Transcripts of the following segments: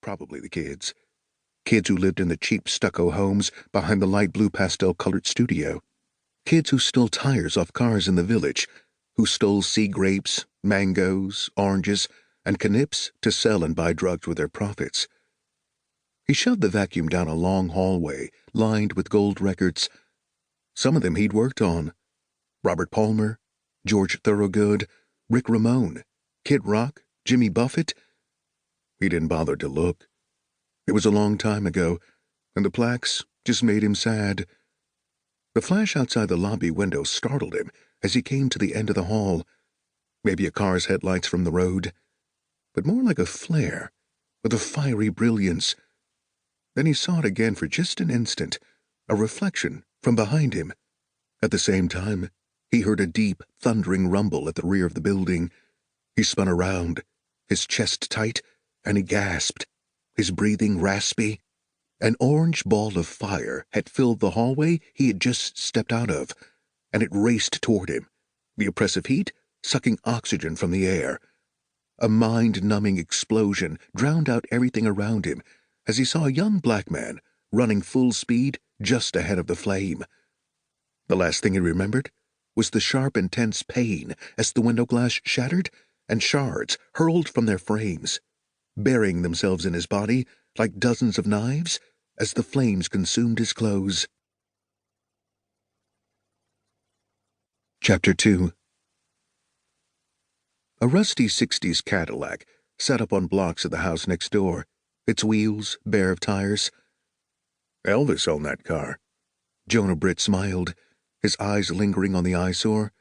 probably the kids. Kids who lived in the cheap stucco homes behind the light blue pastel-colored studio. Kids who stole tires off cars in the village, who stole sea grapes, mangoes, oranges, and canips to sell and buy drugs with their profits. He shoved the vacuum down a long hallway lined with gold records. Some of them he'd worked on. Robert Palmer, George Thorogood, Rick Ramone, Kid Rock, Jimmy Buffett. He didn't bother to look. It was a long time ago, and the plaques just made him sad. The flash outside the lobby window startled him as he came to the end of the hall. Maybe a car's headlights from the road, but more like a flare, with a fiery brilliance. Then he saw it again for just an instant, a reflection from behind him. At the same time, he heard a deep, thundering rumble at the rear of the building. He spun around, his chest tight, and he gasped, his breathing raspy. An orange ball of fire had filled the hallway he had just stepped out of, and it raced toward him, the oppressive heat sucking oxygen from the air. A mind-numbing explosion drowned out everything around him as he saw a young black man running full speed just ahead of the flame. The last thing he remembered was the sharp, intense pain as the window glass shattered and shards hurled from their frames, burying themselves in his body like dozens of knives as the flames consumed his clothes. Chapter 2. A rusty 60s Cadillac sat up on blocks of the house next door, its wheels bare of tires. Elvis owned that car. Jonah Britt smiled, his eyes lingering on the eyesore.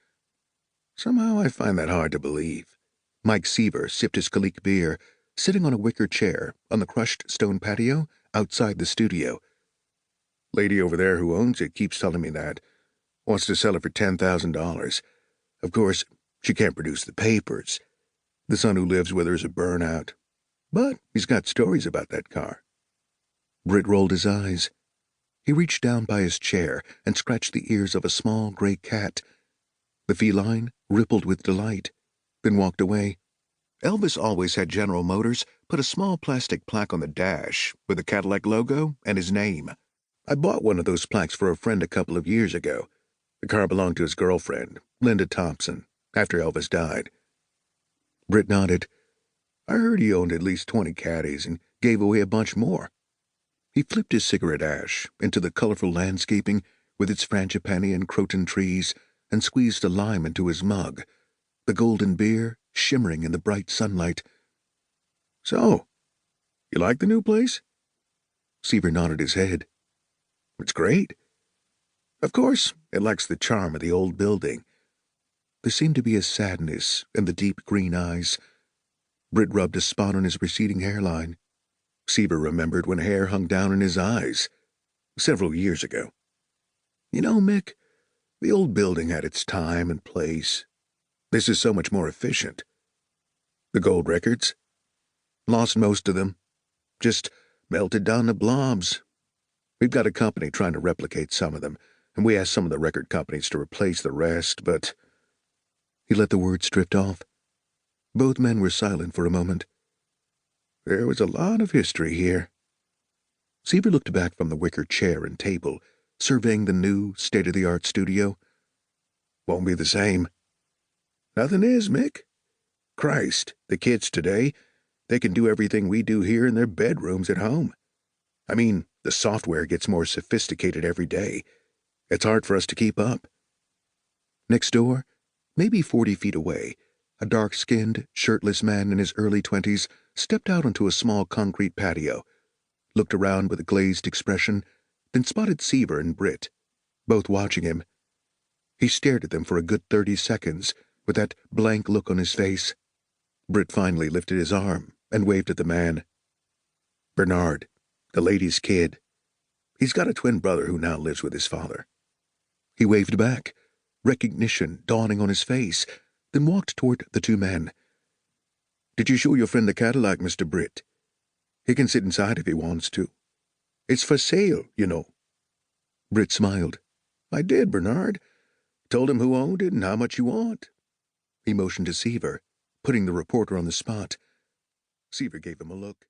Somehow I find that hard to believe. Mike Sever sipped his Kalik beer, sitting on a wicker chair on the crushed stone patio outside the studio. Lady over there who owns it keeps telling me that. Wants to sell it for $10,000. Of course, she can't produce the papers. The son who lives with her is a burnout. But he's got stories about that car. Britt rolled his eyes. He reached down by his chair and scratched the ears of a small gray cat. The feline rippled with delight, then walked away. Elvis always had General Motors put a small plastic plaque on the dash with the Cadillac logo and his name. I bought one of those plaques for a friend a couple of years ago. The car belonged to his girlfriend, Linda Thompson, after Elvis died. Britt nodded. I heard he owned at least 20 caddies and gave away a bunch more. He flipped his cigarette ash into the colorful landscaping with its frangipani and croton trees and squeezed a lime into his mug, the golden beer shimmering in the bright sunlight. So, you like the new place? Sever nodded his head. It's great. Of course, it lacks the charm of the old building. There seemed to be a sadness in the deep green eyes. Britt rubbed a spot on his receding hairline. Sever remembered when hair hung down in his eyes, several years ago. You know, Mick, the old building had its time and place. This is so much more efficient. The gold records? Lost most of them. Just melted down to blobs. We've got a company trying to replicate some of them, and we asked some of the record companies to replace the rest, but... He let the words drift off. Both men were silent for a moment. There was a lot of history here. Sever looked back from the wicker chair and table, surveying the new, state-of-the-art studio. Won't be the same. Nothing is, Mick. Christ, the kids today, they can do everything we do here in their bedrooms at home. I mean, the software gets more sophisticated every day. It's hard for us to keep up. Next door, maybe 40 feet away, a dark-skinned, shirtless man in his early 20s stepped out onto a small concrete patio, looked around with a glazed expression, then spotted Sever and Britt, both watching him. He stared at them for a good 30 seconds, with that blank look on his face. Britt finally lifted his arm and waved at the man. Bernard, the lady's kid. He's got a twin brother who now lives with his father. He waved back, recognition dawning on his face, then walked toward the two men. Did you show your friend the Cadillac, Mr. Britt? He can sit inside if he wants to. It's for sale, you know. Britt smiled. I did, Bernard. Told him who owned it and how much you want. He motioned to Sever, putting the reporter on the spot. Sever gave him a look.